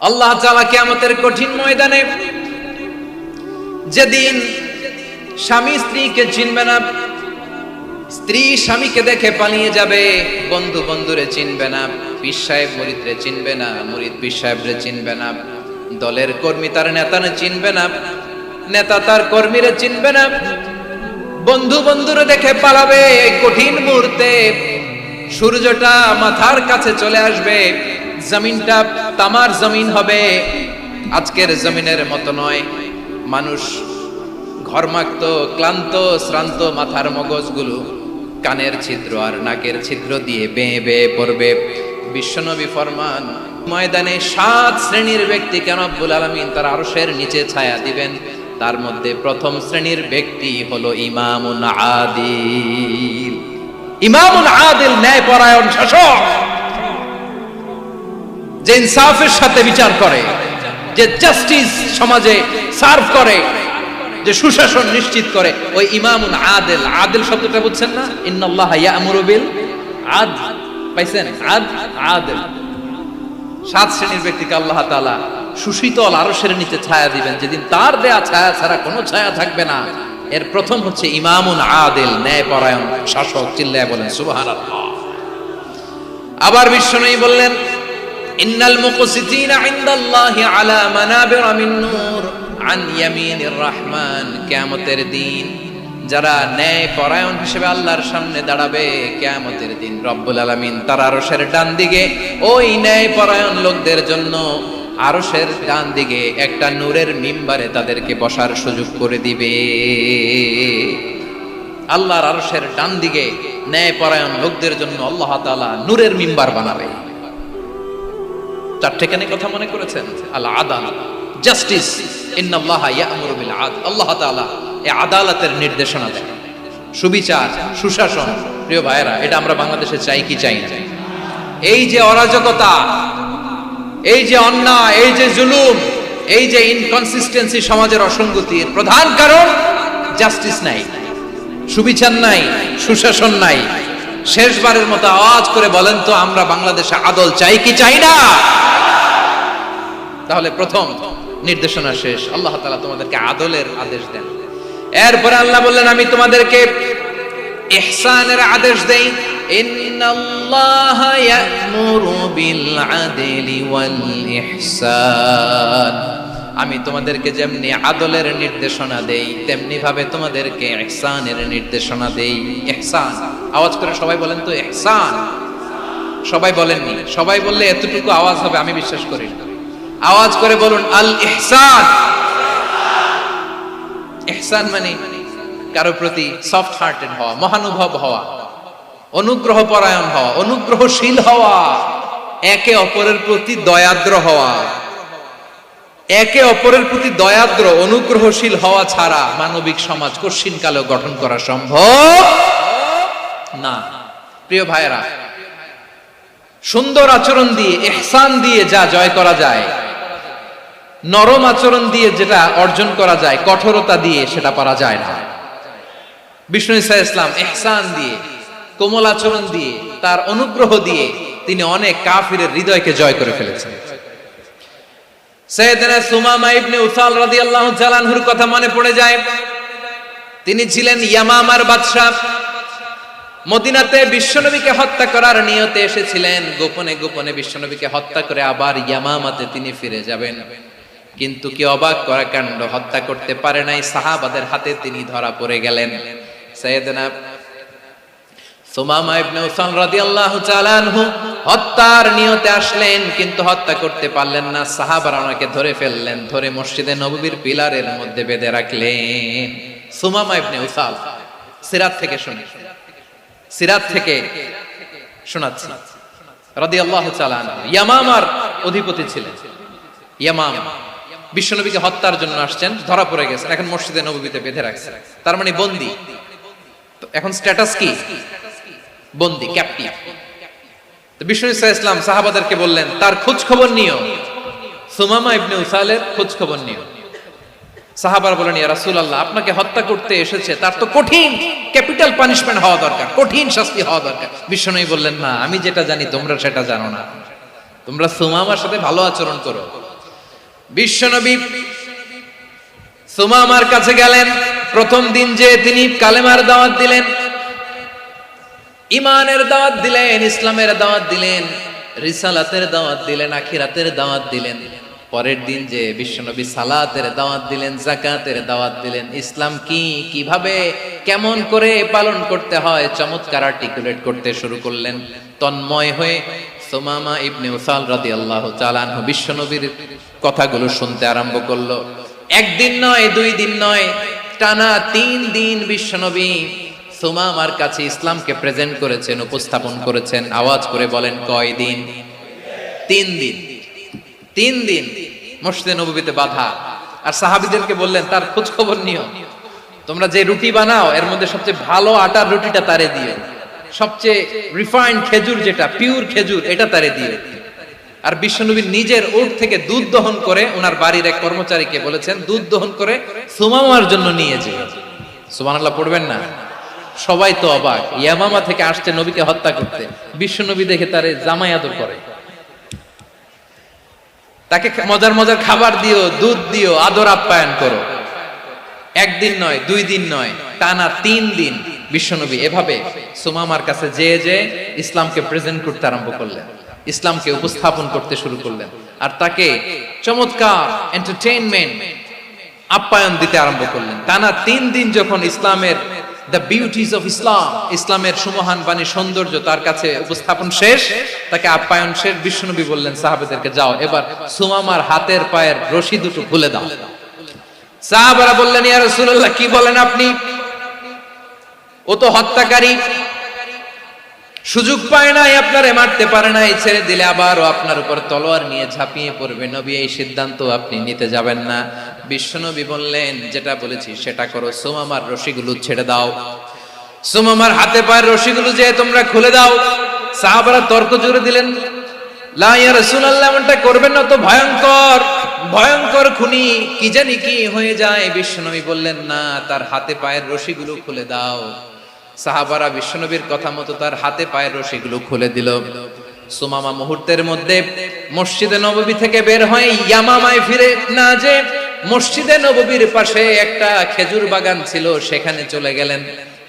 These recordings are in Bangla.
আল্লাহ তাআলা কিয়ামতের কঠিন ময়দানে যেদিন স্বামী স্ত্রীকে চিনবে না, স্ত্রী স্বামীকে দেখে পালিয়ে যাবে, বন্ধু বন্ধুরে চিনবে না, পীর সাহেব মুরিদরে চিনবে না, মুরিদ পীর সাহেবরে চিনবে না, দলের কর্মী তার নেতারে চিনবে না, নেতা তার কর্মীরে চিনবে না, বন্ধু বন্ধুরে দেখে পালাবে। এই কঠিন মুহূর্তে সূর্যটা মাথার কাছে চলে আসবে, জমিনটা তামার জমিন হবে, আজকের জমিনের মতো নয়। মানুষ ঘর্মাক্ত, ক্লান্ত, শ্রান্ত মাথার মগজগুলো কানের ছিদ্র আর নাকের ছিদ্র দিয়ে বেয়ে বেয়ে পড়বে। বিশ্বনবী ফরমান, ময়দানে 7 শ্রেণীর ব্যক্তিকে রব্বুল আলামিন তার আরশের নিচে ছায়া দিবেন। তার মধ্যে প্রথম শ্রেণীর ব্যক্তি হলো ইমামুন আদিল। ইমামুন আদিল, ন্যায়পরায়ণ শাসক, যে ইনসাফের সাথে বিচার করে, যে জাস্টিস সমাজে সার্ভ করে, যে সুশাসন নিশ্চিত করে, ওই ইমামুন আদিল। আদিল শব্দটা বুঝছেন না? ইন্নাল্লাহা ইয়া'মুরু বিল আদল, পাইছেন? আদিল। 7 শ্রেণীর ব্যক্তিকে আল্লাহ তাআলা সুশীতল আরশের নিচে ছায়া দিবেন, যেদিন তার দেয়া ছায়া ছাড়া কোনো ছায়া থাকবে না। এর প্রথম হচ্ছে ইমামুন আদিল, ন্যায়পরায়ণ শাসক। চিল্লায় বলেন সুবহানাল্লাহ। আবার বিশ্বনবী বললেন, ইন্নাল মুকসিতিনা ইনদাল্লাহি আলা মানাবিরা মিন নূর আন ইয়ামিনির রহমান। কিয়ামতের দিন যারা ন্যায়পরায়ণ হিসেবে আল্লাহর সামনে দাঁড়াবে, কিয়ামতের দিন রব্বুল আলামিন তার আরশের ডান দিকে ওই ন্যায়পরায়ণ লোকদের জন্য আরশের ডান দিকে একটা নূরের মিম্বারে তাদেরকে বসার সুযোগ করে দিবে। আল্লাহর আরশের ডান দিকে ন্যায়পরায়ণ লোকদের জন্য আল্লাহ তাআলা নূরের মিম্বার বানাবে। 4টে কেন কথা মনে করেছেন? আল আদাল, জাস্টিস, ইন্নাল্লাহা ইয়া'মুরু বিল আদল। আল্লাহ তাআলা এই আদালতের নির্দেশনা দেন, সুবিচার, সুশাসন। প্রিয় ভাইয়েরা, এটা আমরা বাংলাদেশে চাই কি চাই না? এই যে অরাজকতা, এই যে অন্যায়, এই যে জুলুম, এই যে ইনকনসিস্টেন্সি সমাজের অসঙ্গতির প্রধান কারণ জাস্টিস নাই, সুবিচার নাই, সুশাসন নাই। শেষবারের মতো আওয়াজ করে বলেন তো, আমরা বাংলাদেশে আদল চাই কি চাই না? তাহলে প্রথম নির্দেশনা শেষ, আল্লাহ তাআলা তোমাদেরকে আদলের আদেশ দেন। এরপরে আল্লাহ বললেন, আমি তোমাদেরকে ইহসানের আদেশ দেই। ইন্নাল্লাহা ইয়া'মুরু বিল আদলি ওয়াল ইহসান। আমি তোমাদেরকে যেমনি আদলের নির্দেশনা দেই, তেমনি ভাবে তোমাদেরকে ইহসানের নির্দেশনা দেই। ইহসান, আওয়াজ করে সবাই বলেন তো ইহসান। সবাই বলেননি, সবাই বললে এতটুকু আওয়াজ হবে আমি বিশ্বাস করি না। আওয়াজ করে বলুন আল ইহসান। ইহসান মানে কারো প্রতি সফট হার্টেড হওয়া, মহানুভব হওয়া, অনুগ্রহ পরায়ণ হওয়া, অনুগ্রহশীল হওয়া, একে অপরের প্রতি দয়াদ্র হওয়া। একে অপরের প্রতি দয়াদ্র, অনুগ্রহশীল হওয়া ছাড়া মানবিক সমাজ কশিনকালেও গঠন করা সম্ভব না। প্রিয় ভাইয়েরা, সুন্দর আচরণ দিয়ে, ইহসান দিয়ে যা জয় করা যায়, নরম আচরণ দিয়ে যেটা অর্জন করা যায়, কঠোরতা দিয়ে সেটা পারা যায় না। বিষ্ণু ঈসা ইসলাম ইহসান দিয়ে, কোমল আচরণ দিয়ে, তার অনুগ্রহ দিয়ে তিনি অনেক কাফিরের হৃদয়কে জয় করে ফেলেছেন। সাইয়েদনা সুমামা ইবনে উসাল রাদিয়াল্লাহু তাআলা আনহুর কথা মনে পড়ে যায়। তিনি ছিলেন ইয়ামামার বাদশা। মদিনাতে বিশ্বনবীকে হত্যা করার নিয়তে এসেছিলেন। গোপনে গোপনে বিশ্বনবীকে হত্যা করে আবার ইয়ামামাতে তিনি ফিরে যাবেন। কিন্তু কি অবাক করা কাণ্ড, হত্যা করতে পারে নাই, সাহাবাদের হাতে তিনি ধরা পড়ে গেলেন। সাইয়েদনা সুমামা ইবনে উসাল রাদিয়াল্লাহু তাআলা আনহু হত্যার নিয়তে আসলেন, কিন্তু হত্যা করতে পারলেন না। সাহাবারা ওনাকে ধরে ফেললেন, ধরে মসজিদে নববীর পিলারের মধ্যে বেঁধে রাখলেন। সুমামা ইবনে উসাল, সিরাত থেকে শুনি, সিরাত থেকে শোনাচ্ছি রাদিয়াল্লাহু তাআলা আনহু। ইয়ামামার অধিপতি ছিলেন। ইয়ামামা বিশ্বনবীকে হত্যার জন্য আসছেন, ধরা পড়ে গেছেন, এখন মসজিদে নববীতে বেঁধে রাখছেন, তার মানে বন্দী। তো এখন স্ট্যাটাস কি? বন্দী, ক্যাপটিভ। তো বিষ্ণু ঈসা ইসলাম সাহাবাদেরকে বললেন, তার খোঁজ খবর নিও, সুমামা ইবনে উসালের খোঁজ খবর নিও। সাহাবারা বলেন, ইয়া রাসূলুল্লাহ, আপনাকে হত্যা করতে এসেছে, তার তো কঠিন ক্যাপিটাল পানিশমেন্ট হওয়া দরকার, কঠিন শাস্তি হওয়া দরকার। বিশ্বনবী বললেন, না, আমি যেটা জানি তোমরা সেটা জানো না, তোমরা সুমামার সাথে ভালো আচরণ করো। বিশ্বনবী সুমামার কাছে গেলেন। প্রথম দিন যে তিনি কালেমার দাওয়াত দিলেন, ঈমানের দাওয়াত দিলেন, ইসলামের দাওয়াত দিলেন, রিসালাতের দাওয়াত দিলেন, আখিরাতের দাওয়াত দিলেন। পরের দিন যে বিশ্বনবী সালাতের দাওয়াত দিলেন, যাকাতের দাওয়াত দিলেন, ইসলাম কি, কিভাবে, কেমন করে পালন করতে হয় চমৎকার আর্টিকুলেট করতে শুরু করলেন। তন্ময় হয়ে সুমামা ইবনে উসাল রাদিয়াল্লাহু তাআলা আনহু বিশ্বনবীর কথাগুলো শুনতে আরম্ভ করলো। একদিন নয়, দুই দিন নয়, টানা 3 দিন বিশ্বনবী সুমামার কাছে ইসলামকে প্রেজেন্ট করেছেন, উপস্থাপন করেছেন। আওয়াজ করে বলেন, কয় দিন? 3 দিন। 3 দিন মসজিদে নববীতে বাধা। আর সাহাবীদেরকে বললেন, তার খোঁজ খবর নিও, তোমরা যে রুটি বানাও এর মধ্যে সবচেয়ে ভালো আটার রুটিটা তারে দিও, সবচেয়ে রিফাইন্ড খেজুর, যেটা পিওর খেজুর, এটা তারে দিও। আর বিশ্বনবী নিজের উট থেকে দুধ দহন করে ওনার বাড়ির এক কর্মচারীকে বলেছেন, দুধ দহন করে সুমামার জন্য নিয়ে যেও। সুবহানাল্লাহ পড়বেন না? সবাই তো অবাক, ইয়ামামা থেকে আসছে নবীকে হত্যা করতে, বিশ্বনবী দেখে তারে জামাই আদর করে, তাকে মজার মজার খাবার দিও, দুধ দিও, আদর আপ্যায়ন করো। একদিন নয়, 2 দিন নয়, টানা 3 দিন বিশ্বনবী এভাবে সুমামার কাছে যে ইসলামকে প্রেজেন্ট করতে আরম্ভ করলেন, ইসলামকে উপস্থাপন করতে শুরু করলেন। আর তাকে চমৎকার এন্টারটেইনমেন্ট, আপ্যায়ন দিতে আরম্ভ করলেন। টানা 3 দিন যখন ইসলামের দ্য বিউটিজ অফ ইসলাম, ইসলামের সুমহান বাণী, সৌন্দর্য তার কাছে উপস্থাপন শেষ, তাকে আপ্যায়ন শেষ, বিশ্বনবী বললেন সাহাবাদেরকে, যাও এবার সুমামার হাতের পায়ের রশি দুটো খুলে দাও। সাহাবারা বললেন, ইয়া রাসূলুল্লাহ, কি বলেন আপনি? ও তো হত্যাকারী, সুযোগ পায় নাই, আপনারে মারতে পারে নাই, ছেড়ে দিলে আবারও আপনার উপর তলোয়ার নিয়ে ঝাঁপিয়ে পড়বে। নবী, এই সিদ্ধান্ত আপনি নিতে যাবেন না। বিশ্বনবী বললেন, যেটা বলেছি সেটা করো, সুমামার রশিগুলো ছেড়ে দাও, সুমামার হাতে পায়ের রশিগুলো যে তোমরা খুলে দাও। সাহাবারা তর্ক জুড়ে দিলেন, লা ইয়া রাসূলুল্লাহ, এমনটা করবেন না, তো ভয়ঙ্কর, ভয়ঙ্কর খুনি, কি জানি কি হয়ে যায়। বিশ্বনবী বললেন, না, তার হাতে পায়ের রশিগুলো খুলে দাও। সাহাবারা বিশ্বনবীর কথা মতো তার হাতে পায়ের রশিগুলো খুলে দিল। সুমামা মুহূর্তের মধ্যে মসজিদে নববী থেকে বের হয়ে ইয়ামামায় ফিরে না যে মসজিদে নববীর পাশে একটা খেজুর বাগান ছিল, সেখানে চলে গেলেন।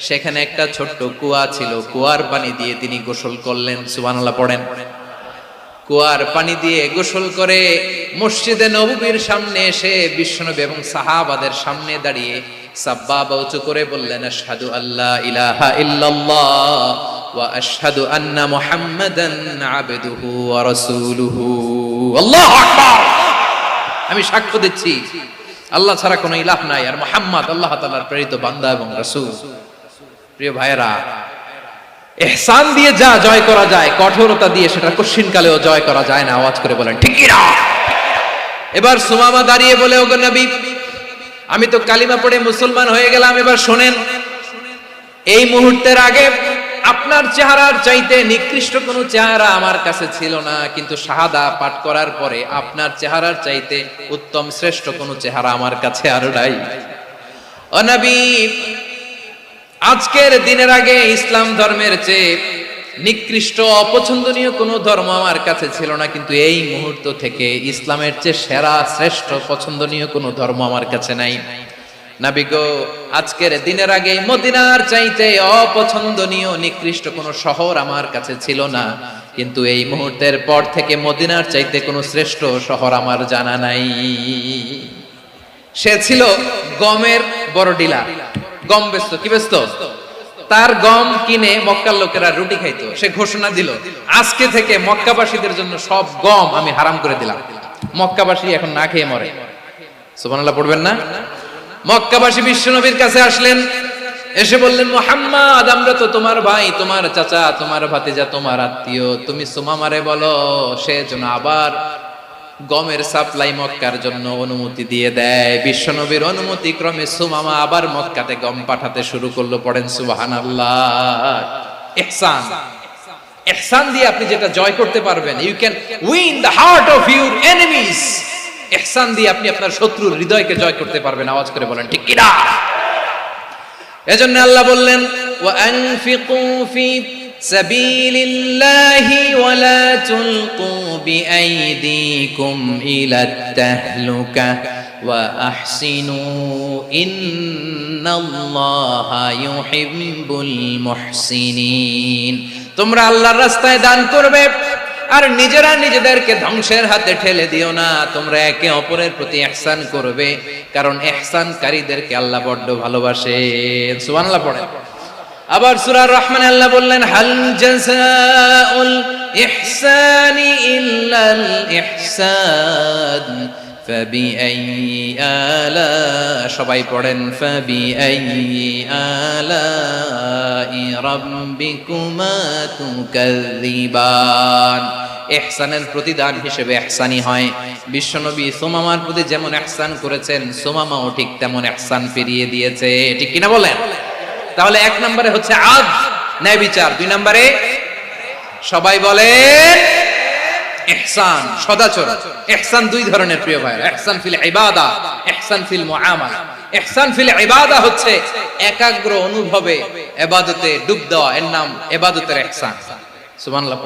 সেখানে একটা ছোট্ট কুয়া ছিল, কুয়ার পানি দিয়ে তিনি গোসল করলেন। সুবহানাল্লাহ পড়েন। কুয়ার পানি দিয়ে গোসল করে মসজিদে নববীর সামনে এসে বিশ্বনবী এবং সাহাবাদের সামনে দাঁড়িয়ে সাব্বাবা উঁচু করে বললেন, আশহাদু আল্লা ইলাহা ইল্লাল্লাহ ওয়া আশহাদু আন্না মুহাম্মাদান আবদুহু ওয়া রাসূলুহু। আল্লাহু আকবার। আমি সাক্ষ্য দিচ্ছি আল্লাহ ছাড়া কোনো ইলাহ নাই, আর মুহাম্মদ আল্লাহ তাআলার প্রেরিত বান্দা এবং রাসূল। প্রিয় ভাইয়েরা, ইহসান দিয়ে যা জয় করা যায়, কঠোরতা দিয়ে সেটা কঠিনকালেও জয় করা যায় না। আওয়াজ করে বলেন, ঠিক কি না? এবার সুমামা দাঁড়িয়ে বলে, ওগো নবী, আমি তো কালিমা পড়ে মুসলমান হয়ে গেলাম, এবার শোনেন, এই মুহূর্তের আগে আপনার চেহারার চাইতে নিকৃষ্ট কোনো চেহারা আমার কাছে ছিল না, কিন্তু শাহাদা পাঠ করার পরে আপনার চেহারার চাইতে উত্তম শ্রেষ্ঠ কোনো চেহারা আমার কাছে আর নাই। ও নবী, আজকের দিনের আগে ইসলাম ধর্মের চেয়ে নিকৃষ্ট অপছন্দনীয় কোনো ধর্ম আমার কাছে ছিল না, কিন্তু এই মুহূর্ত থেকে ইসলামের চেয়ে সেরা শ্রেষ্ঠ পছন্দনীয় কোনো ধর্ম আমার কাছে নাই। নবী গো, আজকের দিনের আগে মদিনার চাইতে অপছন্দনীয় নিকৃষ্ট কোনো শহর আমার কাছে ছিল না, কিন্তু এই মুহূর্তের পর থেকে মদিনার চাইতে কোনো শ্রেষ্ঠ শহর আমার জানা নাই। সে ছিল গমের বড় ডিলার, গম বেচতো। কি বেচতো? তার গম কিনে মক্কার লোকেরা রুটি খাইতো। সে ঘোষণা দিল, আজকে থেকে মক্কাবাসীদের জন্য সব গম আমি হারাম করে দিলাম, মক্কাবাসী এখন না খেয়ে মরে। সুবহানাল্লাহ পড়বেন না? মক্কাবাসী বিশ্বনবীর কাছে আসলেন, এসে বললেন, মুহাম্মদ, আমরা তো তোমার ভাই, তোমার চাচা, তোমার ভাতিজা, তোমার আত্মীয়, তুমি সুমামারে বলো সে যেন আবার গমের সাপ্লাই মক্কার জন্য অনুমতি দিয়ে দেয়। বিশ্বনবীর অনুমতি ক্রমে সুমামা আবার মক্কাতে গম পাঠাতে শুরু করলো। পড়েন সুবহানাল্লাহ। ইহসান, ইহসান দিয়ে আপনি যেটা জয় করতে পারবেন, you can win the heart of your enemies. ইহসান দিয়ে আপনি আপনার শত্রুর হৃদয়কে জয় করতে পারবেন। আওয়াজ করে বলেন ঠিক কিনা? এজন্য আল্লাহ বললেন ওয়া আনফিকু ফি সাবিলিল্লাহি ওয়া লা তুলকু বিআইদিকুম ইলাত তাহলুকা ওয়া আহসিনু ইন্নাল্লাহা ইউহিব্বুল মুহসিনিন। তোমরা আল্লাহর রাস্তায় দান করবে আর নিজেরা নিজেদেরকে ধ্বংসের হাতে ঠেলে দিও না। তোমরা একে অপরের প্রতি ইহসান করবে, কারণ ইহসানকারীদেরকে আল্লাহ বড় ভালোবাসেন। সুবহানাল্লাহ পড়েন। আবার সূরা রহমানে আল্লাহ বললেন হাল জাযাউল ইহসানি ইল্লাল ইহসান ফাবিআইয়ি আলা, সবাই পড়েন ফাবিআইয়ি আলাই রাব্বিকুমা তুকাযযিবান। ইহসানের প্রতিদান হিসেবে ইহসানই হয়। বিশ্বনবী সুমামার প্রতি যেমন ইহসান করেছেন, সুমামাও ঠিক তেমন ইহসান ফিরিয়ে দিয়েছে। ঠিক কিনা বলেন? তাহলে এক নম্বরে হচ্ছে আদল, ন্যায় বিচার। দুই নম্বরে সবাই বলেন ইহসান, সদাচরণ। ইহসান দুই ধরনের প্রিয় ভাই, ইহসান ফিল ইবাদা, ইহসান ফিল মুআমালা। ইহসান ফিল ইবাদা হচ্ছে একাগ্র অনুভবে ইবাদতে ডুব দেওয়া, এর নাম ইবাদতের ইহসান। সুবহানাল্লাহ।